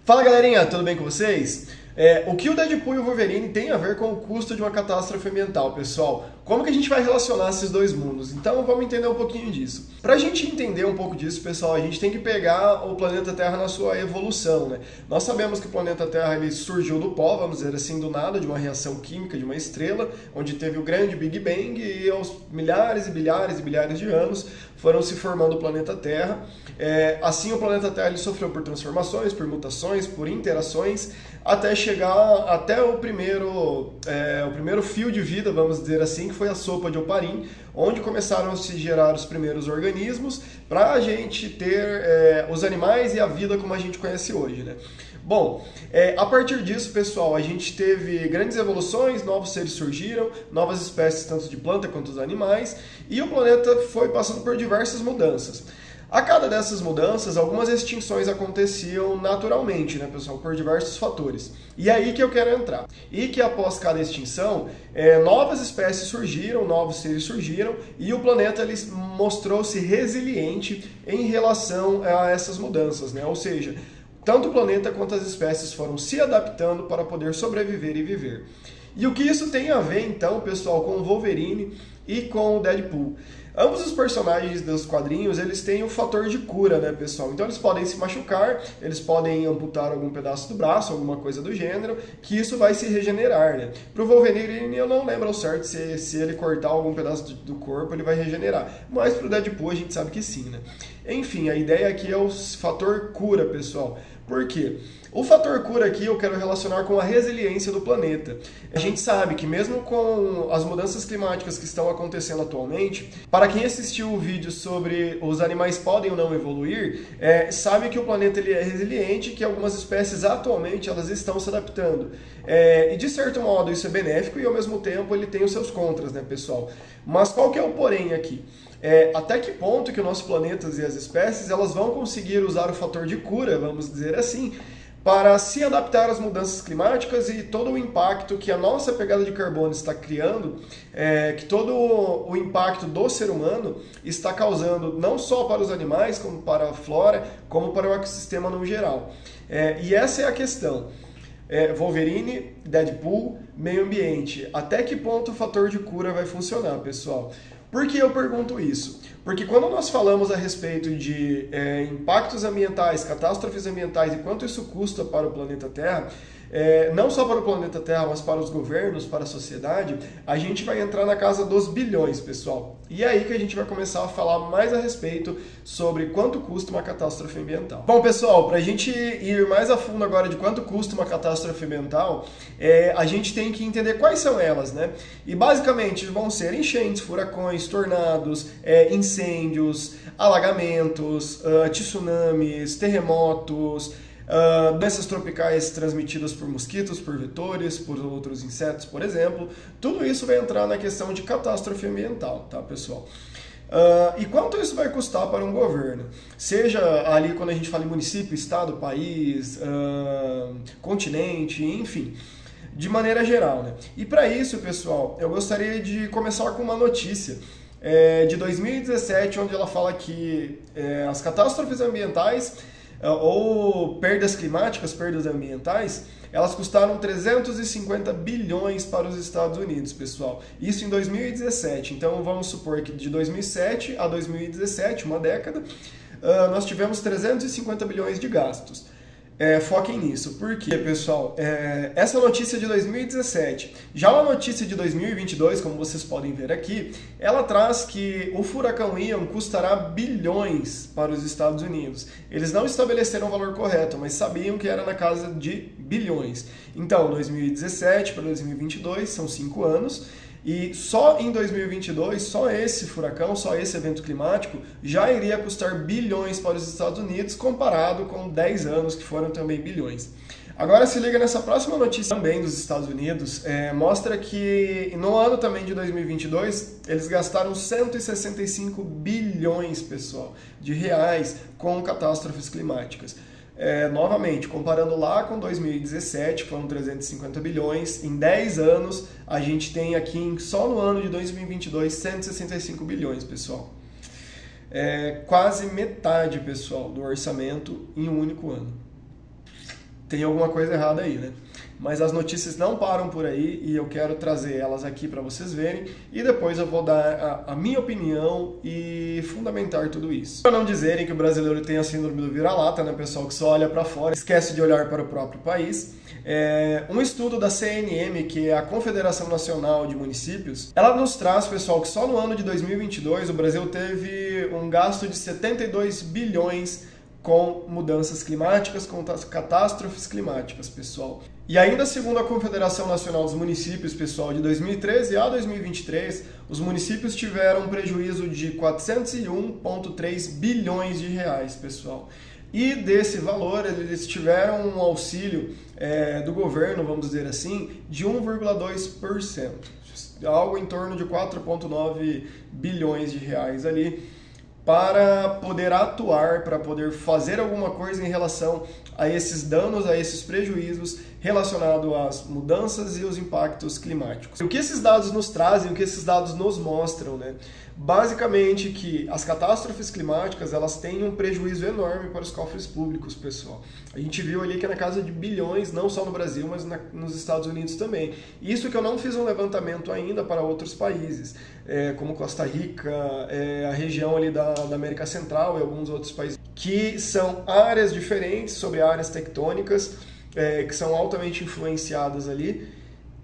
Fala galerinha, tudo bem com vocês? O que o Deadpool e o Wolverine têm a ver com o custo de uma catástrofe ambiental, pessoal? Como que a gente vai relacionar esses dois mundos? Então vamos entender um pouquinho disso. Pra gente entender um pouco disso, pessoal, a gente tem que pegar o planeta Terra na sua evolução, né? Nós sabemos que o planeta Terra ele surgiu do pó, vamos dizer assim, do nada, de uma reação química de uma estrela, onde teve o grande Big Bang e aos milhares e bilhares e bilhares de anos foram se formando o planeta Terra. Assim o planeta Terra ele sofreu por transformações, por mutações, por interações, até chegar até o primeiro fio de vida, vamos dizer assim, que foi a sopa de Oparin, onde começaram a se gerar os primeiros organismos para a gente ter os animais e a vida como a gente conhece hoje, né? Bom, a partir disso, pessoal, a gente teve grandes evoluções, novos seres surgiram, novas espécies tanto de planta quanto dos animais, e o planeta foi passando por diversas mudanças. A cada dessas mudanças, algumas extinções aconteciam naturalmente, né, pessoal, por diversos fatores. E é aí que eu quero entrar. E que após cada extinção, novas espécies surgiram, novos seres surgiram, e o planeta ele mostrou-se resiliente em relação a essas mudanças, né? Ou seja, tanto o planeta quanto as espécies foram se adaptando para poder sobreviver e viver. E o que isso tem a ver, então, pessoal, com o Wolverine e com o Deadpool? Ambos os personagens dos quadrinhos, eles têm o fator de cura, né, pessoal? Então eles podem se machucar, eles podem amputar algum pedaço do braço, alguma coisa do gênero, que isso vai se regenerar, né? Pro Wolverine eu não lembro ao certo se ele cortar algum pedaço do corpo ele vai regenerar, mas pro Deadpool a gente sabe que sim, né? Enfim, a ideia aqui é o fator cura, pessoal. Por quê? O fator cura aqui eu quero relacionar com a resiliência do planeta. A gente sabe que mesmo com as mudanças climáticas que estão acontecendo atualmente, para quem assistiu o vídeo sobre os animais podem ou não evoluir, sabe que o planeta ele é resiliente, que algumas espécies atualmente elas estão se adaptando. E de certo modo isso é benéfico e ao mesmo tempo ele tem os seus contras, né, pessoal? Mas qual que é o porém aqui? Até que ponto que o nosso planeta e as espécies elas vão conseguir usar o fator de cura, vamos dizer assim, para se adaptar às mudanças climáticas e todo o impacto que a nossa pegada de carbono está criando, que todo o impacto do ser humano está causando não só para os animais, como para a flora, como para o ecossistema no geral. E essa é a questão. Wolverine, Deadpool, meio ambiente. Até que ponto o fator de cura vai funcionar, pessoal? Por que eu pergunto isso? Porque quando nós falamos a respeito de impactos ambientais, catástrofes ambientais e quanto isso custa para o planeta Terra, não só para o planeta Terra, mas para os governos, para a sociedade, a gente vai entrar na casa dos bilhões, pessoal. E é aí que a gente vai começar a falar mais a respeito sobre quanto custa uma catástrofe ambiental. Bom, pessoal, para a gente ir mais a fundo agora de quanto custa uma catástrofe ambiental, a gente tem que entender quais são elas, né? E basicamente vão ser enchentes, furacões, tornados, incêndios, alagamentos, tsunamis, terremotos, doenças tropicais transmitidas por mosquitos, por vetores, por outros insetos, por exemplo. Tudo isso vai entrar na questão de catástrofe ambiental, tá, pessoal? E quanto isso vai custar para um governo? Seja ali quando a gente fala em município, estado, país, continente, enfim, de maneira geral, né? E para isso, pessoal, eu gostaria de começar com uma notícia de 2017, onde ela fala que as catástrofes ambientais ou perdas climáticas, perdas ambientais, elas custaram 350 bilhões para os Estados Unidos, pessoal. Isso em 2017. Então vamos supor que de 2007 a 2017, uma década, nós tivemos 350 bilhões de gastos. Foquem nisso. Por quê, pessoal? Essa notícia de 2017, já a notícia de 2022, como vocês podem ver aqui, ela traz que o furacão Ian custará bilhões para os Estados Unidos. Eles não estabeleceram o valor correto, mas sabiam que era na casa de bilhões. Então, 2017 para 2022 são 5 anos. E só em 2022, só esse furacão, só esse evento climático já iria custar bilhões para os Estados Unidos, comparado com 10 anos que foram também bilhões. Agora se liga nessa próxima notícia também dos Estados Unidos, mostra que no ano também de 2022, eles gastaram 165 bilhões, pessoal, de reais com catástrofes climáticas. Novamente, comparando lá com 2017, que foram 350 bilhões, em 10 anos a gente tem aqui, só no ano de 2022, 165 bilhões, pessoal. Quase metade, pessoal, do orçamento em um único ano. tem alguma coisa errada aí, né? Mas as notícias não param por aí e eu quero trazer elas aqui para vocês verem e depois eu vou dar a minha opinião e fundamentar tudo isso. Para não dizerem que o brasileiro tem a síndrome do vira-lata, né, pessoal, que só olha para fora, esquece de olhar para o próprio país. Um estudo da CNM, que é a Confederação Nacional de Municípios, ela nos traz, pessoal, que só no ano de 2022 o Brasil teve um gasto de 72 bilhões com mudanças climáticas, com catástrofes climáticas, pessoal. E ainda segundo a Confederação Nacional dos Municípios, pessoal, de 2013 a 2023, os municípios tiveram um prejuízo de 401,3 bilhões de reais, pessoal. E desse valor, eles tiveram um auxílio do governo, vamos dizer assim, de 1,2%. Algo em torno de 4,9 bilhões de reais ali, para poder atuar, para poder fazer alguma coisa em relação a esses danos, a esses prejuízos relacionados às mudanças e os impactos climáticos. O que esses dados nos trazem, o que esses dados nos mostram, né? Basicamente que as catástrofes climáticas, elas têm um prejuízo enorme para os cofres públicos, pessoal. A gente viu ali que é na casa de bilhões, não só no Brasil, mas nos Estados Unidos também. Isso que eu não fiz um levantamento ainda para outros países, como Costa Rica, a região ali da América Central e alguns outros países, que são áreas diferentes, sobre áreas tectônicas, que são altamente influenciadas ali,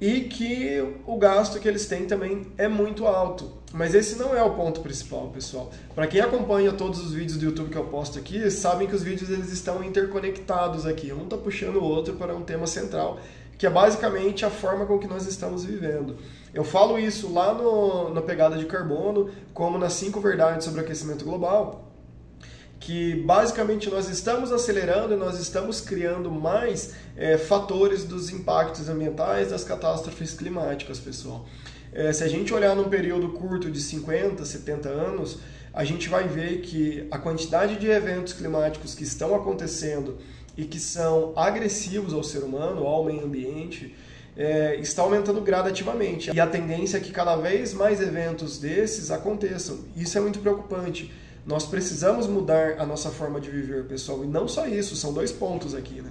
e que o gasto que eles têm também é muito alto. Mas esse não é o ponto principal, pessoal. Para quem acompanha todos os vídeos do YouTube que eu posto aqui, sabem que os vídeos eles estão interconectados aqui. Um está puxando o outro para um tema central, que é basicamente a forma com que nós estamos vivendo. Eu falo isso lá no Pegada de Carbono, como nas 5 verdades sobre o aquecimento global, que basicamente nós estamos acelerando e nós estamos criando mais fatores dos impactos ambientais, das catástrofes climáticas, pessoal. Se a gente olhar num período curto de 50, 70 anos, a gente vai ver que a quantidade de eventos climáticos que estão acontecendo e que são agressivos ao ser humano, ao meio ambiente, está aumentando gradativamente. E a tendência é que cada vez mais eventos desses aconteçam. Isso é muito preocupante. Nós precisamos mudar a nossa forma de viver, pessoal. E não só isso, são 2 pontos aqui, né?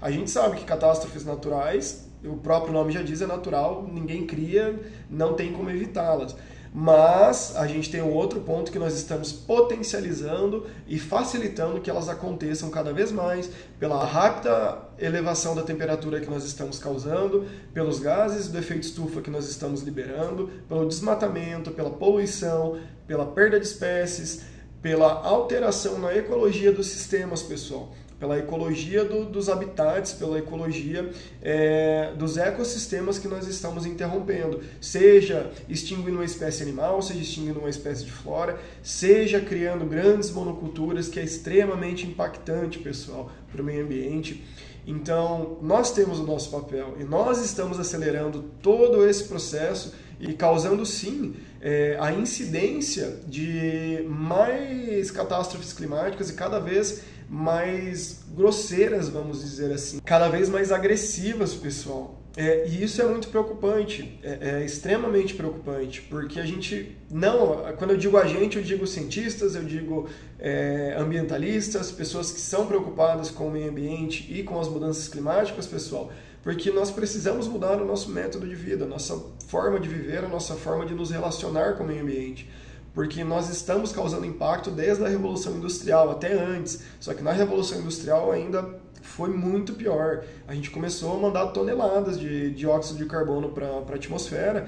A gente sabe que catástrofes naturais, o próprio nome já diz, é natural, ninguém cria, não tem como evitá-las. Mas a gente tem um outro ponto que nós estamos potencializando e facilitando que elas aconteçam cada vez mais pela rápida elevação da temperatura que nós estamos causando, pelos gases do efeito estufa que nós estamos liberando, pelo desmatamento, pela poluição, pela perda de espécies, pela alteração na ecologia dos sistemas, pessoal, pela ecologia dos habitats, pela ecologia dos ecossistemas que nós estamos interrompendo, seja extinguindo uma espécie animal, seja extinguindo uma espécie de flora, seja criando grandes monoculturas, que é extremamente impactante, pessoal, para o meio ambiente. Então, nós temos o nosso papel e nós estamos acelerando todo esse processo e causando, sim, a incidência de mais catástrofes climáticas e cada vez mais grosseiras, vamos dizer assim, cada vez mais agressivas, pessoal. E isso é muito preocupante, é extremamente preocupante, porque a gente não, quando eu digo a gente, eu digo cientistas, eu digo ambientalistas, pessoas que são preocupadas com o meio ambiente e com as mudanças climáticas, pessoal, porque nós precisamos mudar o nosso método de vida, a nossa forma de viver, a nossa forma de nos relacionar com o meio ambiente. Porque nós estamos causando impacto desde a Revolução Industrial, até antes. Só que na Revolução Industrial ainda foi muito pior. A gente começou a mandar toneladas de dióxido de carbono para a atmosfera,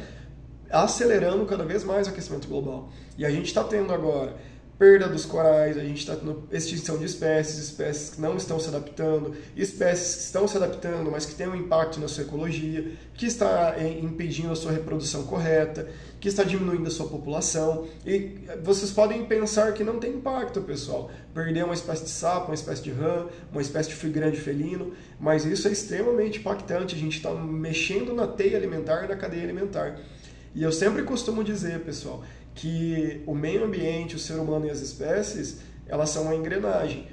acelerando cada vez mais o aquecimento global. E a gente está tendo agora perda dos corais, a gente está tendo extinção de espécies que não estão se adaptando, espécies que estão se adaptando, mas que têm um impacto na sua ecologia, que está impedindo a sua reprodução correta, que está diminuindo a sua população. E vocês podem pensar que não tem impacto, pessoal. Perder uma espécie de sapo, uma espécie de rã, uma espécie de grande felino, mas isso é extremamente impactante. A gente está mexendo na teia alimentar, na cadeia alimentar. E eu sempre costumo dizer, pessoal, que o meio ambiente, o ser humano e as espécies, elas são uma engrenagem.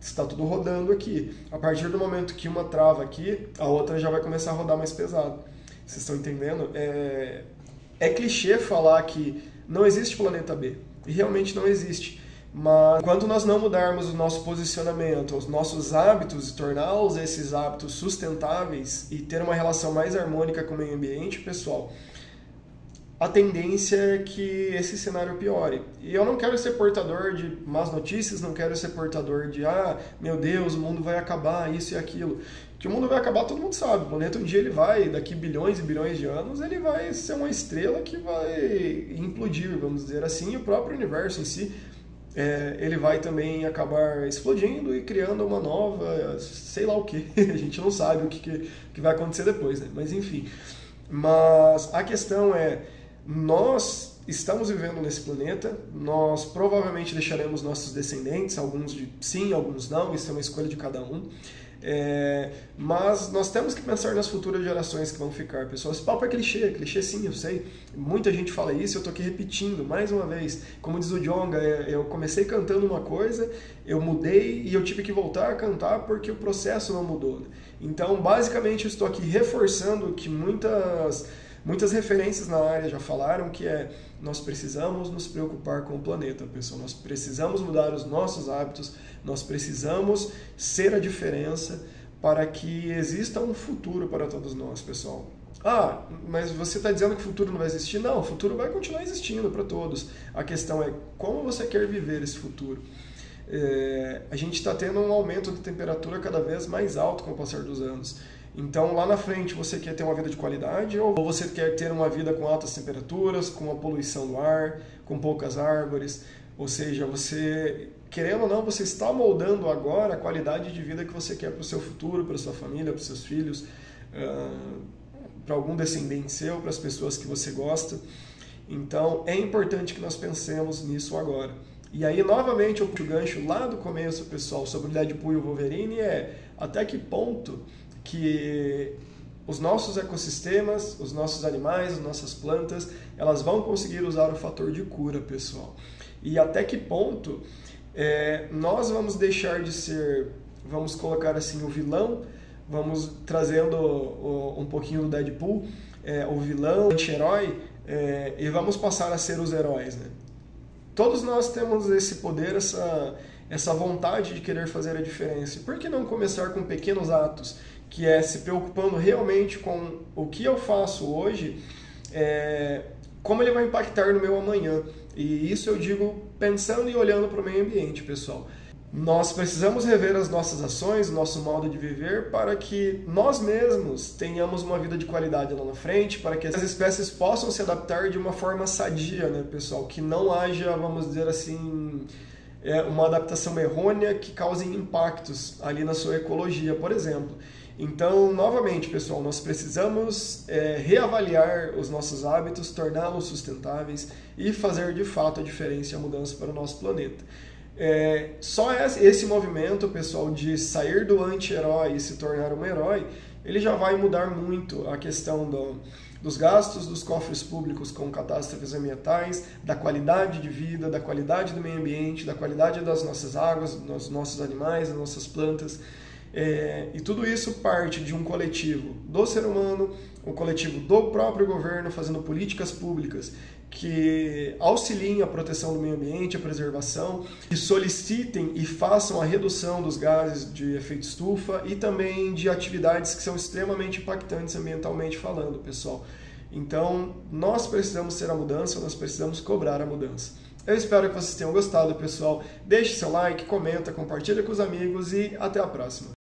Está tudo rodando aqui. A partir do momento que uma trava aqui, a outra já vai começar a rodar mais pesado. Vocês estão entendendo? É clichê falar que não existe planeta B. E realmente não existe. Mas enquanto nós não mudarmos o nosso posicionamento, os nossos hábitos e torná-los esses hábitos sustentáveis e ter uma relação mais harmônica com o meio ambiente, pessoal, a tendência é que esse cenário piore. E eu não quero ser portador de más notícias, não quero ser portador de meu Deus, o mundo vai acabar, isso e aquilo. Que o mundo vai acabar, todo mundo sabe. O planeta um dia ele vai, daqui bilhões e bilhões de anos, ele vai ser uma estrela que vai implodir, vamos dizer assim, e o próprio universo em si, ele vai também acabar explodindo e criando uma nova, sei lá o que. A gente não sabe o que vai acontecer depois, né? Mas enfim. Mas a questão é, nós estamos vivendo nesse planeta, nós provavelmente deixaremos nossos descendentes, alguns sim, alguns não, isso é uma escolha de cada um. Mas nós temos que pensar nas futuras gerações que vão ficar, pessoal. Esse papo é clichê sim, eu sei. Muita gente fala isso, eu tô aqui repetindo mais uma vez. Como diz o Djonga, eu comecei cantando uma coisa, eu mudei e eu tive que voltar a cantar porque o processo não mudou. Então, basicamente, eu estou aqui reforçando o que muitas referências na área já falaram, que nós precisamos nos preocupar com o planeta, pessoal. Nós precisamos mudar os nossos hábitos, nós precisamos ser a diferença para que exista um futuro para todos nós, pessoal. Mas você está dizendo que o futuro não vai existir? Não, o futuro vai continuar existindo para todos. A questão é como você quer viver esse futuro. A gente está tendo um aumento de temperatura cada vez mais alto com o passar dos anos. Então, lá na frente, você quer ter uma vida de qualidade ou você quer ter uma vida com altas temperaturas, com a poluição do ar, com poucas árvores? Ou seja, você, querendo ou não, você está moldando agora a qualidade de vida que você quer para o seu futuro, para a sua família, para os seus filhos, para algum descendente seu, para as pessoas que você gosta. Então, é importante que nós pensemos nisso agora. E aí, novamente, o gancho lá do começo, pessoal, sobre o Deadpool e o Wolverine até que ponto que os nossos ecossistemas, os nossos animais, as nossas plantas, elas vão conseguir usar o fator de cura, pessoal. E até que ponto nós vamos deixar de ser, vamos colocar assim, o vilão, vamos trazendo um pouquinho do Deadpool, o vilão, o anti-herói, e vamos passar a ser os heróis, né? Todos nós temos esse poder, essa vontade de querer fazer a diferença. Por que não começar com pequenos atos, que é se preocupando realmente com o que eu faço hoje, como ele vai impactar no meu amanhã. E isso eu digo pensando e olhando para o meio ambiente, pessoal. Nós precisamos rever as nossas ações, nosso modo de viver, para que nós mesmos tenhamos uma vida de qualidade lá na frente, para que as espécies possam se adaptar de uma forma sadia, né, pessoal? Que não haja, vamos dizer assim, uma adaptação errônea que cause impactos ali na sua ecologia, por exemplo. Então, novamente, pessoal, nós precisamos reavaliar os nossos hábitos, torná-los sustentáveis e fazer de fato a diferença e a mudança para o nosso planeta. Só esse movimento, pessoal, de sair do anti-herói e se tornar um herói, ele já vai mudar muito a questão dos gastos dos cofres públicos com catástrofes ambientais, da qualidade de vida, da qualidade do meio ambiente, da qualidade das nossas águas, dos nossos animais, das nossas plantas. E tudo isso parte de um coletivo do ser humano, um coletivo do próprio governo fazendo políticas públicas que auxiliem a proteção do meio ambiente, a preservação, que solicitem e façam a redução dos gases de efeito estufa e também de atividades que são extremamente impactantes ambientalmente falando, pessoal. Então, nós precisamos ser a mudança, nós precisamos cobrar a mudança. Eu espero que vocês tenham gostado, pessoal. Deixe seu like, comenta, compartilha com os amigos e até a próxima.